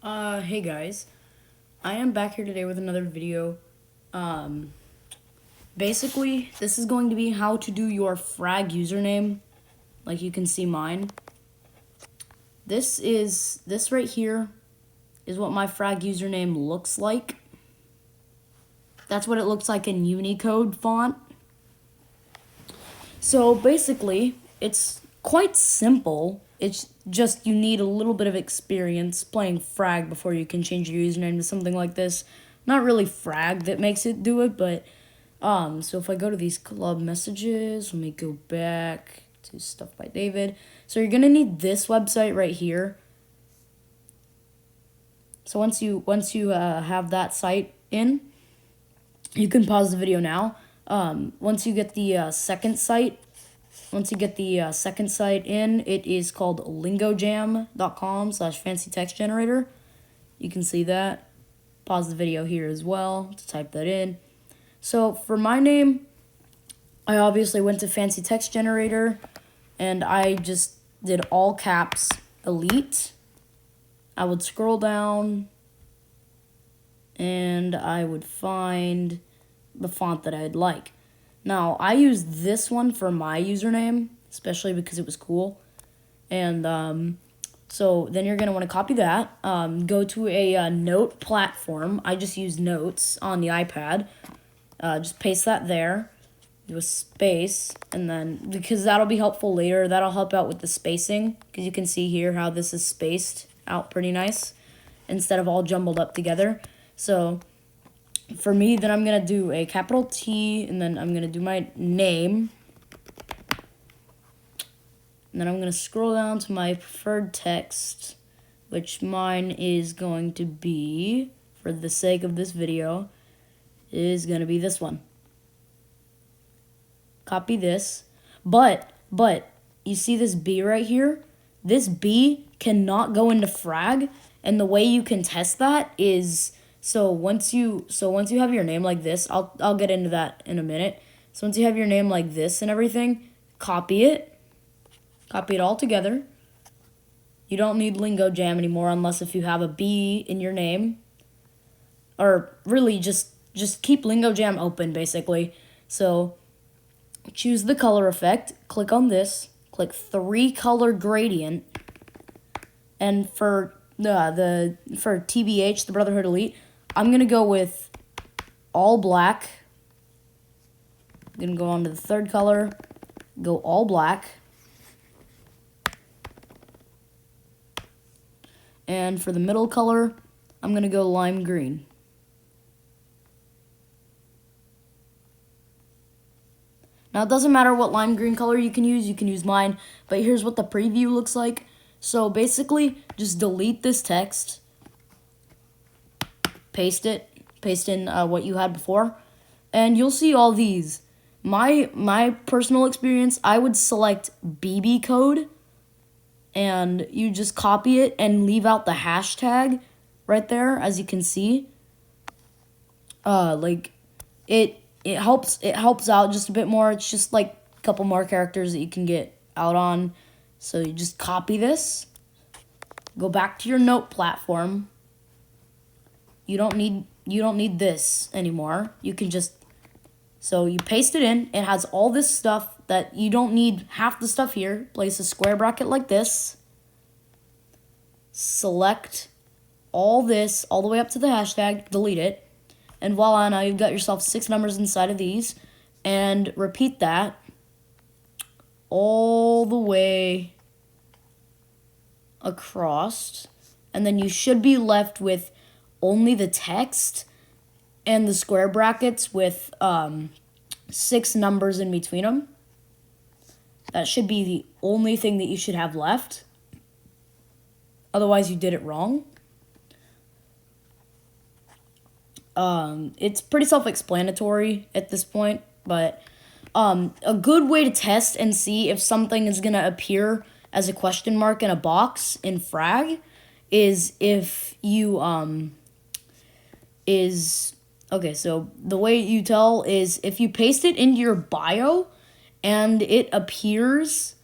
Hey guys, I am back here today with another video. Basically, this is going to be how to do your Frag username, like you can see mine. This right here is what my Frag username looks like. That's what it looks like in Unicode font. So basically, it's quite simple. It's just you need a little bit of experience playing Frag before you can change your username to something like this. Not really Frag that makes it do it, but so if I go to these club messages, let me go back to stuff by David. So you're gonna need this website right here. So once you have that site in, you can pause the video now. Once you get the second site in, it is called lingojam.com/fancy text generator. You can see that. Pause the video here as well to type that in. So for my name, I obviously went to fancy text generator and I just did all caps elite. I would scroll down and I would find the font that I'd like. Now, I used this one for my username, especially because it was cool. And so then you're going to want to copy that. Go to a note platform. I just use Notes on the iPad. Just paste that there. Do a space. And then, because that'll be helpful later, that'll help out with the spacing. Because you can see here how this is spaced out pretty nice instead of all jumbled up together. So for me, then I'm going to do a capital T, and then I'm going to do my name. And then I'm going to scroll down to my preferred text, which mine is going to be, for the sake of this video, is going to be this one. Copy this. But, you see this B right here? This B cannot go into Frag, and the way you can test that is... So once you have your name like this, I'll get into that in a minute. So once you have your name like this and everything, copy it all together. You don't need LingoJam anymore unless if you have a B in your name. Or really just keep LingoJam open basically. So choose the color effect, click on this, click 3-color gradient, and for TBH, the Brotherhood Elite, I'm going to go with all black. I'm going to go on to the third color, go all black. And for the middle color, I'm going to go lime green. Now, it doesn't matter what lime green color you can use mine, but here's what the preview looks like. So basically, just delete this text. Paste in what you had before, and you'll see all these. My personal experience, I would select BB code, and you just copy it and leave out the hashtag right there, as you can see. Like it helps out just a bit more. It's just like a couple more characters that you can get out on. So you just copy this, go back to your note platform. You don't need this anymore. You can just, so you paste it in. It has all this stuff that you don't need half the stuff here. Place a square bracket like this. Select all this all the way up to the hashtag. Delete it. And voila, now you've got yourself 6 numbers inside of these. And repeat that all the way across. And then you should be left with only the text and the square brackets with 6 numbers in between them. That should be the only thing that you should have left. Otherwise, you did it wrong. It's pretty self-explanatory at this point, but a good way to test and see if something is going to appear as a question mark in a box in Frag is if you... so the way you tell is if you paste it into your bio and it appears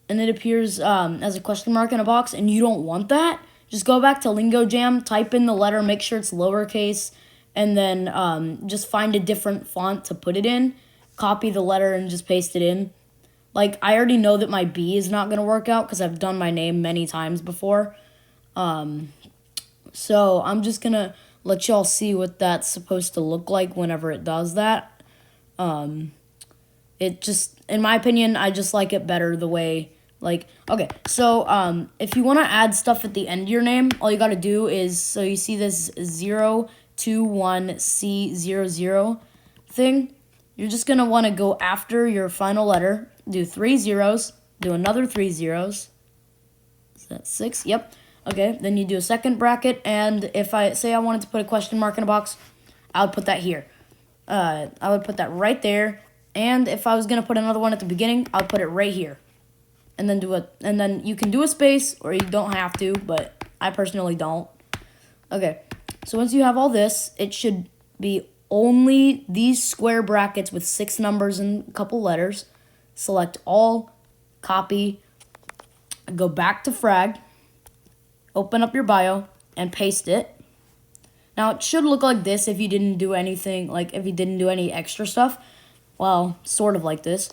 as a question mark in a box and you don't want that, just go back to Lingo Jam, type in the letter, make sure it's lowercase, and then just find a different font to put it in. Copy the letter and just paste it in. Like, I already know that my B is not going to work out because I've done my name many times before. So I'm just going to let y'all see what that's supposed to look like whenever it does that. It just, in my opinion, I just like it better the way, like, okay. So if you want to add stuff at the end of your name, all you got to do is, so you see this 021C00 thing. You're just going to want to go after your final letter, do 3 zeros, do another 3 zeros. Is that 6? Yep. Okay, then you do a second bracket, and if I say I wanted to put a question mark in a box, I would put that here. I would put that right there, and if I was going to put another one at the beginning, I would put it right here. And then you can do a space, or you don't have to, but I personally don't. Okay, so once you have all this, it should be only these square brackets with 6 numbers and a couple letters. Select all, copy, go back to Frag, open up your bio, and paste it. Now, it should look like this if you didn't do anything, like if you didn't do any extra stuff. Well, sort of like this.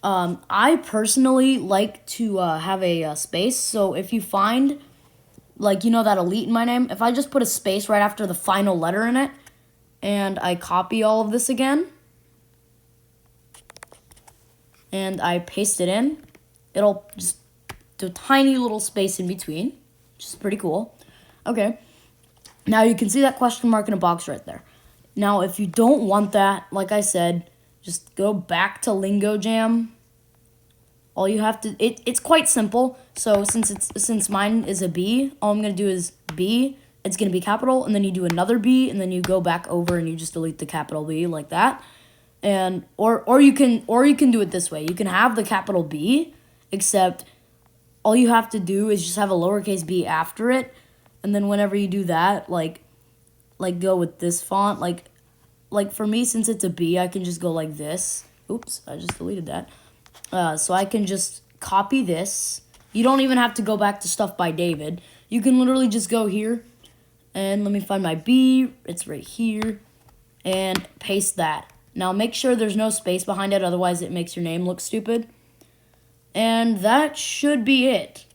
I personally like to have a space, so if you find, like, you know that elite in my name, if I just put a space right after the final letter in it, and I copy all of this again, and I paste it in, it'll just do a tiny little space in between, which is pretty cool. Okay, now you can see that question mark in a box right there. Now, if you don't want that, like I said, just go back to Lingo Jam. All you have to, it's quite simple. So since mine is a B, all I'm going to do is B, it's going to be capital, and then you do another B, and then you go back over and you just delete the capital B like that. And or you can do it this way. You can have the capital B, except all you have to do is just have a lowercase b after it, and then whenever you do that, like go with this font, like for me, since it's a B, I can just go like this. Oops, I just deleted that. So I can just copy this. You don't even have to go back to stuff by David. You can literally just go here, and let me find my B. It's right here, and paste that. Now make sure there's no space behind it, otherwise it makes your name look stupid. And that should be it.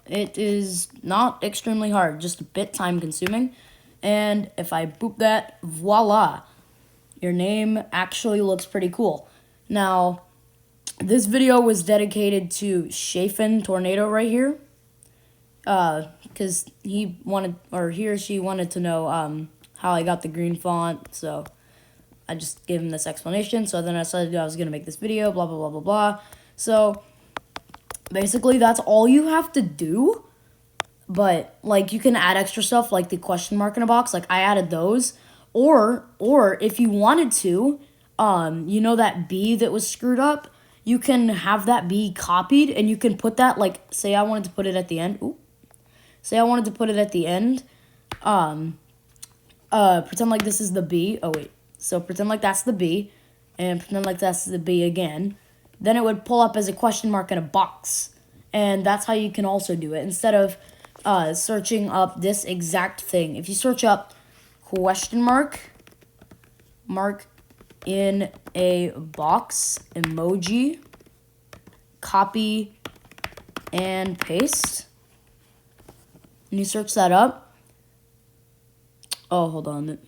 It is not extremely hard, just a bit time consuming. And if I boop that, voila, your name actually looks pretty cool. Now, this video was dedicated to Chafin Tornado right here, because he or she wanted to know how I got the green font, so I just gave him this explanation. So then I decided I was going to make this video, blah, blah, blah, blah, blah. So basically, that's all you have to do. But, like, you can add extra stuff, like the question mark in a box. Like, I added those. Or if you wanted to, you know that B that was screwed up? You can have that B copied, and you can put that, like, say I wanted to put it at the end. Ooh. Say I wanted to put it at the end. Pretend like this is the B. Oh, wait. So pretend like that's the B, and pretend like that's the B again. Then it would pull up as a question mark in a box. And that's how you can also do it. Instead of searching up this exact thing. If you search up question mark in a box, emoji, copy, and paste. And you search that up. Oh, hold on.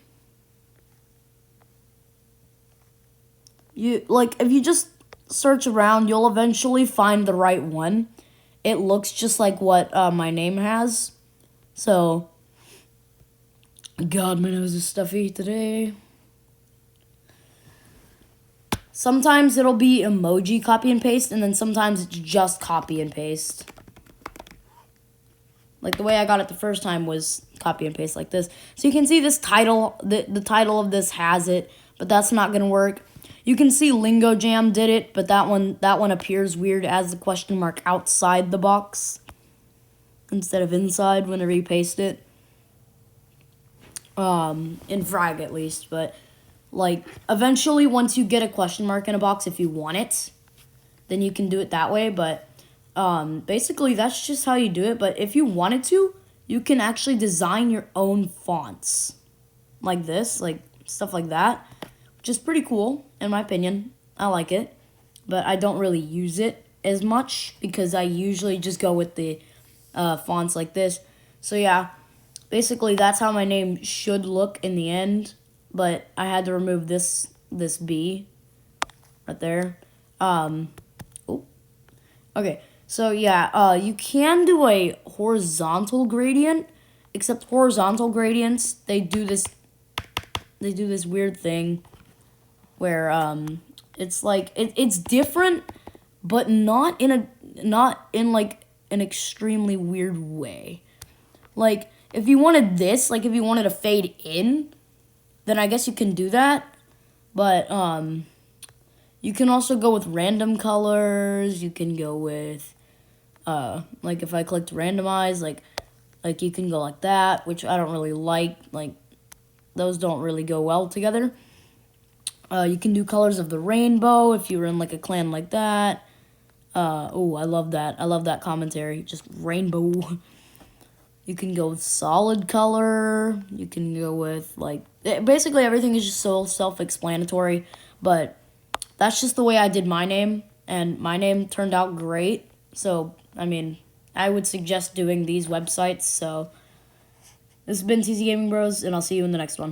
If you just search around, you'll eventually find the right one. It looks just like what my name has. So, God, my nose is stuffy today. Sometimes it'll be emoji copy and paste, and then sometimes it's just copy and paste. Like the way I got it the first time was copy and paste like this. So you can see this title, the title of this has it, but that's not going to work. You can see Lingo Jam did it, but that one appears weird as the question mark outside the box instead of inside whenever you paste it. In Frag at least, but like eventually once you get a question mark in a box, if you want it, then you can do it that way. But basically that's just how you do it. But if you wanted to, you can actually design your own fonts like this, like stuff like that, which is pretty cool in my opinion. I like it, but I don't really use it as much because I usually just go with the fonts like this. So yeah, basically that's how my name should look in the end, but I had to remove this B right there. Oh, okay. So yeah, you can do a horizontal gradient, except horizontal gradients they do this weird thing where it's like it's different, but not in like an extremely weird way. Like if you wanted this, like if you wanted to fade in, then I guess you can do that. But you can also go with random colors. You can go with like if I clicked randomize, like you can go like that, which I don't really like. Like those don't really go well together. You can do colors of the rainbow if you were in like a clan like that. Oh, I love that. I love that commentary. Just rainbow. You can go with solid color. You can go with like basically everything is just so self-explanatory. But that's just the way I did my name, and my name turned out great. So I mean, I would suggest doing these websites. So this has been TC Gaming Bros, and I'll see you in the next one.